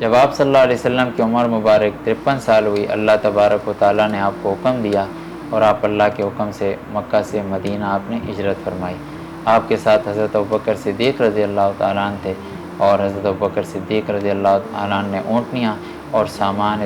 جب آپ صلی اللہ علیہ وسلم کی عمر مبارک 53 سال ہوئی، اللہ تبارک و تعالیٰ نے آپ کو حکم دیا اور آپ اللہ کے حکم سے مکہ سے مدینہ آپ نے ہجرت فرمائی۔ آپ کے ساتھ حضرت ابوبکر صدیق رضی اللہ تعالیٰ عنہ تھے، اور حضرت ابوبکر صدیق رضی اللہ تعالیٰ عنہ نے اونٹنیاں اور سامان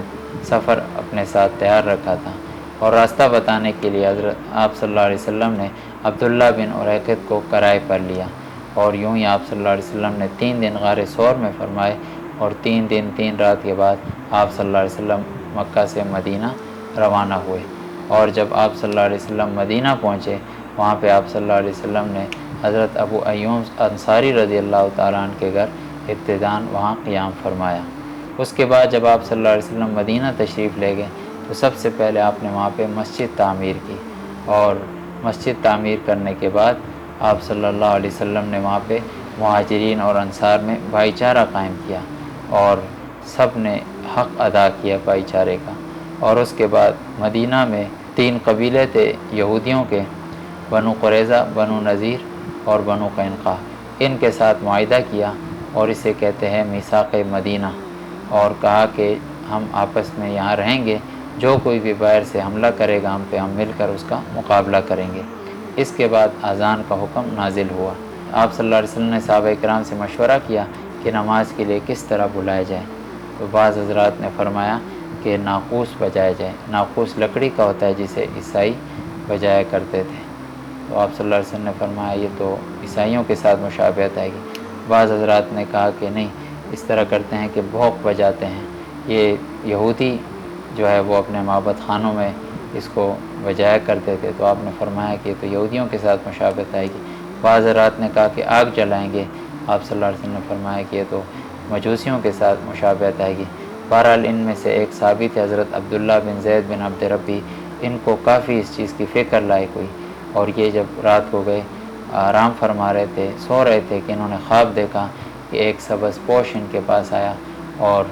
سفر اپنے ساتھ تیار رکھا تھا، اور راستہ بتانے کے لیے حضرت آپ صلی اللہ علیہ وسلم نے عبداللہ بن اریقط کو کرائے پر لیا، اور یوں ہی آپ صلی اللہ علیہ وسلم نے 3 دن غار ثور میں فرمائے، اور 3 دن 3 رات کے بعد آپ صلی اللہ علیہ وسلم مکہ سے مدینہ روانہ ہوئے۔ اور جب آپ صلی اللہ علیہ وسلم مدینہ پہنچے، وہاں پہ آپ صلی اللہ علیہ وسلم نے حضرت ابو ایوب انصاری رضی اللہ تعالیٰ عنہ کے گھر ابتداً وہاں قیام فرمایا۔ اس کے بعد جب آپ صلی اللہ علیہ وسلم مدینہ تشریف لے گئے تو سب سے پہلے آپ نے وہاں پہ مسجد تعمیر کی، اور مسجد تعمیر کرنے کے بعد آپ صلی اللہ علیہ وسلم نے وہاں پہ مہاجرین اور انصار میں بھائی چارہ قائم کیا، اور سب نے حق ادا کیا بھائی چارے کا۔ اور اس کے بعد مدینہ میں 3 قبیلے تھے یہودیوں کے، بنو قریظہ، بنو نذیر اور بنو قینقاع، ان کے ساتھ معاہدہ کیا، اور اسے کہتے ہیں میثاق مدینہ، اور کہا کہ ہم آپس میں یہاں رہیں گے، جو کوئی بھی باہر سے حملہ کرے گا ہم پہ، ہم مل کر اس کا مقابلہ کریں گے۔ اس کے بعد اذان کا حکم نازل ہوا۔ آپ صلی اللہ علیہ وسلم نے صحابہ کرام سے مشورہ کیا کہ نماز کے لیے کس طرح بلایا جائے، تو بعض حضرات نے فرمایا کہ ناقوس بجایا جائے۔ ناقوس لکڑی کا ہوتا ہے جسے عیسائی بجایا کرتے تھے، تو آپ صلی اللہ علیہ وسلم نے فرمایا یہ تو عیسائیوں کے ساتھ مشابہت آئے گی۔ بعض حضرات نے کہا کہ نہیں، اس طرح کرتے ہیں کہ بھوق بجاتے ہیں، یہ یہودی جو ہے وہ اپنے معبد خانوں میں اس کو بجایا کرتے تھے، تو آپ نے فرمایا کہ یہ تو یہودیوں کے ساتھ مشابہت آئے گی۔ بعض حضرات نے کہا کہ آگ جلائیں گے، آپ صلی اللہ علیہ وسلم نے فرمایا کہ یہ تو مجوسیوں کے ساتھ مشابہت آئے گی۔ بہرحال ان میں سے ایک ثابت حضرت عبداللہ بن زید بن عبد ربی، ان کو کافی اس چیز کی فکر لاحق ہوئی، اور یہ جب رات کو گئے آرام فرما رہے تھے، سو رہے تھے، کہ انہوں نے خواب دیکھا کہ ایک سبز پوش ان کے پاس آیا، اور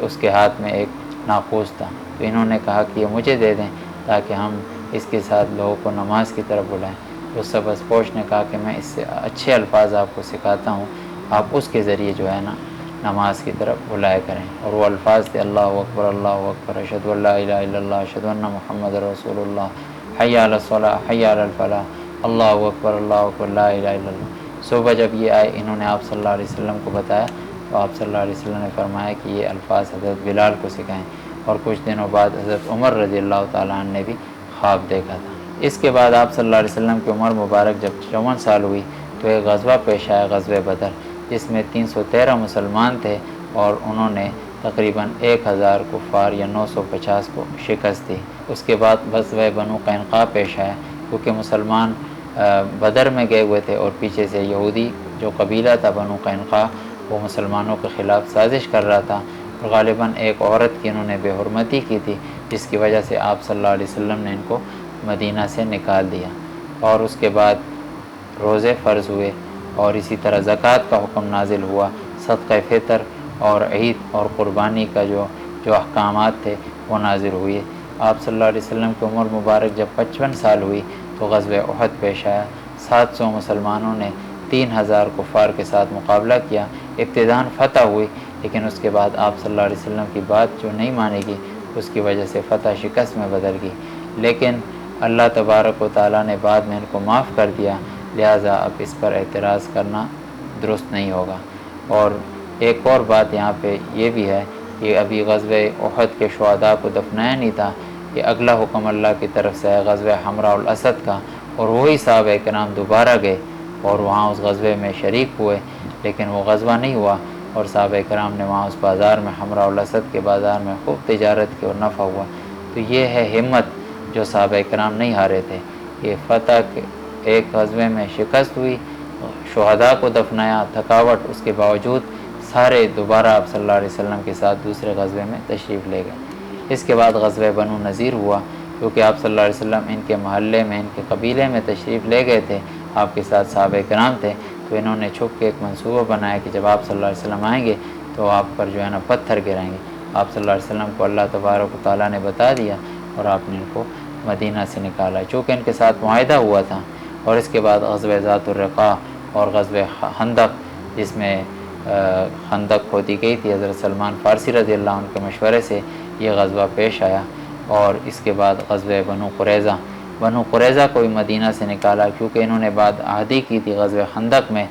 اس کے ہاتھ میں ایک ناقوس تھا، تو انہوں نے کہا کہ یہ مجھے دے دیں تاکہ ہم اس کے ساتھ لوگوں کو نماز کی طرف بلائیں۔ تو سبز پوش نے کہا کہ میں اس سے اچھے الفاظ آپ کو سکھاتا ہوں، آپ اس کے ذریعے جو ہے نا نماز کی طرف بلایا کریں، اور وہ الفاظ تھے اللہ اکبر اللہ اکبر، اشہد ان لا الہ الا اللہ، اشہد ان محمد رسول اللہ، حی علی الصلاۃ حی علی الفلاح، اللہ اکبر اللہ اکبر، لا الہ الا اللہ۔ صبح جب یہ آئے، انہوں نے آپ صلی اللہ علیہ وسلم کو بتایا، تو آپ صلی اللہ علیہ وسلم نے فرمایا کہ یہ الفاظ حضرت بلال کو سکھائیں، اور کچھ دنوں بعد حضرت عمر رضی اللہ تعالیٰ عنہ نے بھی خواب دیکھا تھا۔ اس کے بعد آپ صلی اللہ علیہ وسلم کی عمر مبارک جب 54 سال ہوئی تو ایک غزوہ پیش آیا، غزوہ بدر، جس میں 313 مسلمان تھے، اور انہوں نے تقریباً 1000 کفار یا 950 کو شکست دی۔ اس کے بعد غزوہ بنو قینقاع پیش آیا، کیونکہ مسلمان بدر میں گئے ہوئے تھے، اور پیچھے سے یہودی جو قبیلہ تھا بنو قینقاع، وہ مسلمانوں کے خلاف سازش کر رہا تھا، اور غالباً ایک عورت کی انہوں نے بے حرمتی کی تھی، جس کی وجہ سے آپ صلی اللہ علیہ وسلم نے ان کو مدینہ سے نکال دیا۔ اور اس کے بعد روزے فرض ہوئے، اور اسی طرح زکوٰۃ کا حکم نازل ہوا، صدقہ فطر اور عید اور قربانی کا جو احکامات تھے وہ نازل ہوئے۔ آپ صلی اللہ علیہ وسلم کی عمر مبارک جب 55 سال ہوئی تو غزوہ احد پیش آیا۔ 700 مسلمانوں نے 3000 کفار کے ساتھ مقابلہ کیا۔ ابتداً فتح ہوئی، لیکن اس کے بعد آپ صلی اللہ علیہ وسلم کی بات جو نہیں مانے گی، اس کی وجہ سے فتح شکست میں بدل گئی، لیکن اللہ تبارک و تعالیٰ نے بعد میں ان کو معاف کر دیا، لہٰذا اب اس پر اعتراض کرنا درست نہیں ہوگا۔ اور ایک اور بات یہاں پہ یہ بھی ہے کہ ابھی غزوہ احد کے شہداء کو دفنایا نہیں تھا، یہ اگلا حکم اللہ کی طرف سے ہے غزوہ حمراء الاسد کا، اور وہی صحابہ کرام دوبارہ گئے اور وہاں اس غزوے میں شریک ہوئے، لیکن وہ غزوہ نہیں ہوا، اور صحابہ کرام نے وہاں اس بازار میں حمراء الاسد کے بازار میں خوب تجارت کی اور نفع ہوا۔ تو یہ ہے ہمت جو صحابہ کرام نہیں ہارے تھے، یہ فتح کے ایک غزوے میں شکست ہوئی، شہداء کو دفنایا، تھکاوٹ، اس کے باوجود سارے دوبارہ آپ صلی اللہ علیہ وسلم کے ساتھ دوسرے غزوے میں تشریف لے گئے۔ اس کے بعد غزوہ بنو نذیر ہوا، کیونکہ آپ صلی اللہ علیہ وسلم ان کے محلے میں، ان کے قبیلے میں تشریف لے گئے تھے، آپ کے ساتھ صحابہ کرام تھے، تو انہوں نے چھپ کے ایک منصوبہ بنایا کہ جب آپ صلی اللہ علیہ وسلم آئیں گے تو آپ پر جو ہے نا پتھر گرائیں گے۔ آپ صلی اللہ علیہ وسلم کو اللہ تبارک و تعالیٰ نے بتا دیا، اور آپ نے ان کو مدینہ سے نکالا، چونکہ ان کے ساتھ معاہدہ ہوا تھا۔ اور اس کے بعد غزوہ ذات الرقاع اور غزوہ خندق، جس میں خندق کھودی گئی تھی، حضرت سلمان فارسی رضی اللہ عنہ کے مشورے سے یہ غزوہ پیش آیا۔ اور اس کے بعد غزوہ بنو قریظہ کو بھی مدینہ سے نکالا، کیونکہ انہوں نے بعد عہدی کی تھی غزوہ خندق میں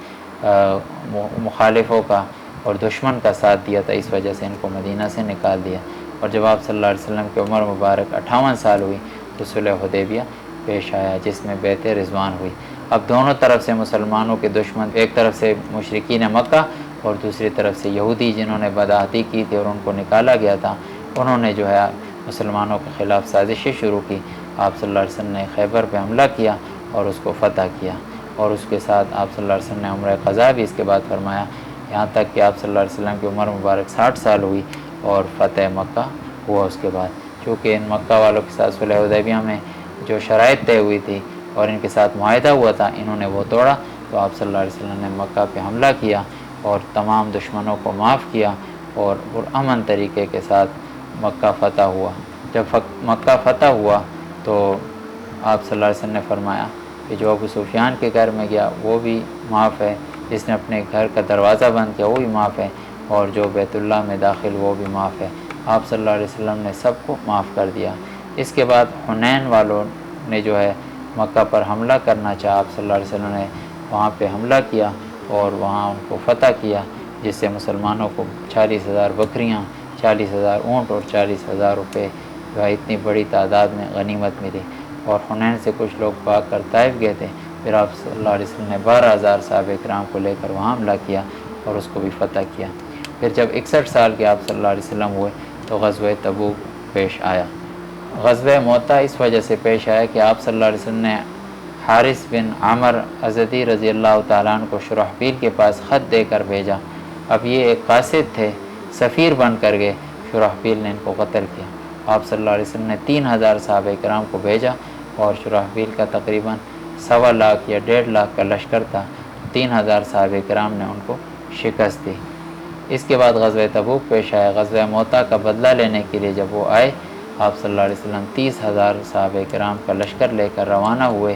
مخالفوں کا اور دشمن کا ساتھ دیا تھا، اس وجہ سے ان کو مدینہ سے نکال دیا۔ اور جب آپ صلی اللہ علیہ وسلم کی عمر مبارک 58 سال ہوئی تو صلح حدیبیہ پیش آیا، جس میں بیعت رضوان ہوئی۔ اب دونوں طرف سے مسلمانوں کے دشمن، ایک طرف سے مشرکین مکہ اور دوسری طرف سے یہودی جنہوں نے بدعہدی کی تھی اور ان کو نکالا گیا تھا، انہوں نے جو ہے مسلمانوں کے خلاف سازشیں شروع کی۔ آپ صلی اللہ علیہ وسلم نے خیبر پہ حملہ کیا اور اس کو فتح کیا، اور اس کے ساتھ آپ صلی اللہ علیہ وسلم نے عمرہ قضا بھی اس کے بعد فرمایا، یہاں تک کہ آپ صلی اللہ علیہ وسلم کی عمر مبارک 60 سال ہوئی اور فتح مکہ ہوا اس کے بعد۔ چونکہ ان مکہ والوں کے ساتھ صلح حدیبیہ میں جو شرائط طے ہوئی تھی اور ان کے ساتھ معاہدہ ہوا تھا، انہوں نے وہ توڑا، تو آپ صلی اللہ علیہ وسلم نے مکہ پہ حملہ کیا اور تمام دشمنوں کو معاف کیا اور پرامن طریقے کے ساتھ مکہ فتح ہوا۔ جب مکہ فتح ہوا تو آپ صلی اللہ علیہ وسلم نے فرمایا کہ جو ابو سفیان کے گھر میں گیا وہ بھی معاف ہے، جس نے اپنے گھر کا دروازہ بند کیا وہ بھی معاف ہے، اور جو بیت اللہ میں داخل وہ بھی معاف ہے۔ آپ صلی اللہ علیہ وسلم نے سب کو معاف کر دیا۔ اس کے بعد حنین والوں نے جو ہے مکہ پر حملہ کرنا چاہا، آپ صلی اللہ علیہ وسلم نے وہاں پہ حملہ کیا اور وہاں ان کو فتح کیا، جس سے مسلمانوں کو 40,000 بکریاں، 40,000 اونٹ اور 40,000 روپے جو ہے اتنی بڑی تعداد میں غنیمت ملی۔ اور حنین سے کچھ لوگ بھاگ کر طائف گئے تھے، پھر آپ صلی اللہ علیہ وسلم نے 12,000 صحابہ کرام کو لے کر وہاں حملہ کیا اور اس کو بھی فتح کیا۔ پھر جب 61 سال کے آپ صلی اللہ علیہ وسلم ہوئے تو غزوہ تبوک پیش آیا۔ غزوہ موتا اس وجہ سے پیش آیا کہ آپ صلی اللہ علیہ وسلم نے حارث بن عمر ازدی رضی اللہ تعالیٰ عنہ کو شرحبیل کے پاس خط دے کر بھیجا۔ اب یہ ایک قاصد تھے، سفیر بن کر گئے، شرحبیل نے ان کو قتل کیا۔ آپ صلی اللہ علیہ وسلم نے 3,000 صحابہ کرام کو بھیجا اور شرحبیل کا تقریباً 1.25 لاکھ یا 1.5 لاکھ کا لشکر تھا، 3,000 صحابہ کرام نے ان کو شکست دی۔ اس کے بعد غزوہ تبوک پیش آیا۔ غزوہ موتا کا بدلہ لینے کے لیے جب وہ آئے، آپ صلی اللہ علیہ وسلم 30,000 صحابہ کرام کا لشکر لے کر روانہ ہوئے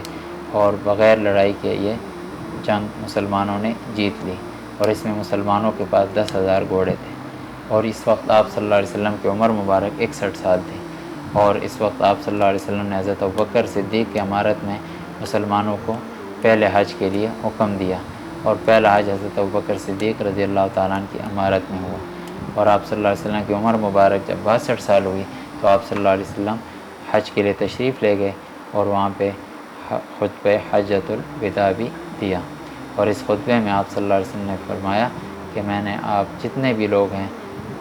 اور بغیر لڑائی کے یہ جنگ مسلمانوں نے جیت لی، اور اس میں مسلمانوں کے پاس 10,000 گھوڑے تھے۔ اور اس وقت آپ صلی اللہ علیہ وسلم کی عمر مبارک 61 سال تھی، اور اس وقت آپ صلی اللہ علیہ وسلم نے حضرت ابوبکر صدیق کی امارت میں مسلمانوں کو پہلے حج کے لیے حکم دیا، اور پہلا حج حضرت ابوبکر صدیق رضی اللہ تعالیٰ عنہ کی امارت میں ہوا۔ اور آپ صلی اللہ علیہ وسلم کی عمر مبارک جب 62 سال ہوئی تو آپ صلی اللہ علیہ وسلم حج کے لیے تشریف لے گئے اور وہاں پہ خطبہ حجۃ الوداع بھی دیا۔ اور اس خطبے میں آپ صلی اللہ علیہ وسلم نے فرمایا کہ میں نے آپ جتنے بھی لوگ ہیں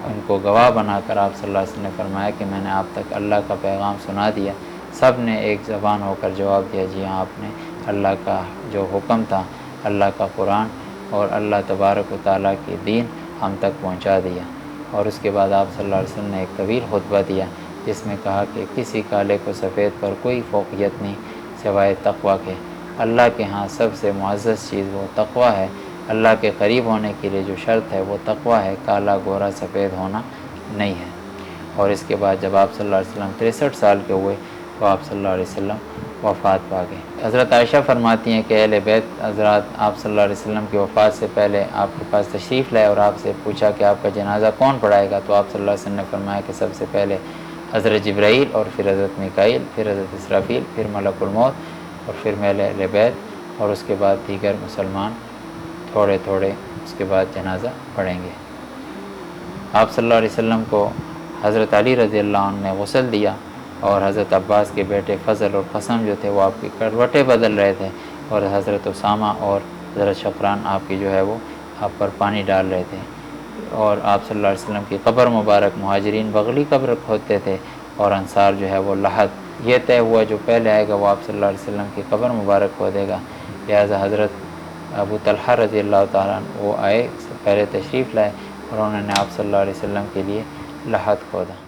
ان کو گواہ بنا کر آپ صلی اللہ علیہ وسلم نے فرمایا کہ میں نے آپ تک اللہ کا پیغام سنا دیا۔ سب نے ایک زبان ہو کر جواب دیا، جی ہاں، آپ نے اللہ کا جو حکم تھا، اللہ کا قرآن اور اللہ تبارک و تعالیٰ کی دین ہم تک پہنچا دیا۔ اور اس کے بعد آپ صلی اللہ علیہ وسلم نے ایک طویل خطبہ دیا جس میں کہا کہ کسی کالے کو سفید پر کوئی فوقیت نہیں سوائے تقویٰ کے۔ اللہ کے ہاں سب سے معزز چیز وہ تقویٰ ہے۔ اللہ کے قریب ہونے کے لیے جو شرط ہے وہ تقویٰ ہے، کالا گورا سفید ہونا نہیں ہے۔ اور اس کے بعد جب آپ صلی اللہ علیہ وسلم 63 سال کے ہوئے تو آپ صلی اللہ علیہ وسلم وفات پا گئے۔ حضرت عائشہ فرماتی ہیں کہ اہل بیت حضرات آپ صلی اللہ علیہ وسلم کی وفات سے پہلے آپ کے پاس تشریف لائے اور آپ سے پوچھا کہ آپ کا جنازہ کون پڑھائے گا، تو آپ صلی اللہ علیہ وسلم نے فرمایا کہ سب سے پہلے حضرت جبرائیل اور پھر حضرت میکائیل، پھر حضرت اسرافیل، پھر ملک الموت اور پھر میرے اہل بیت، اور اس کے بعد دیگر مسلمان تھوڑے تھوڑے اس کے بعد جنازہ پڑھیں گے۔ آپ صلی اللہ علیہ وسلم کو حضرت علی رضی اللہ عنہ نے غسل دیا، اور حضرت عباس کے بیٹے فضل اور قسم جو تھے وہ آپ کی کروٹیں بدل رہے تھے، اور حضرت اسامہ اور حضرت شقران آپ کی جو ہے وہ آپ پر پانی ڈال رہے تھے۔ اور آپ صلی اللہ علیہ وسلم کی قبر مبارک مہاجرین بغلی قبر کھودتے تھے اور انصار جو ہے وہ لحد۔ یہ طے ہوا جو پہلے آئے گا وہ آپ صلی اللہ علیہ وسلم کی قبر مبارک کھودے گا، لہٰذا حضرت ابو طلحہ رضی اللہ تعالیٰ عنہ وہ آئے، پہلے تشریف لائے اور انہوں نے آپ صلی اللہ علیہ وسلم کے لیے لحد کھودا۔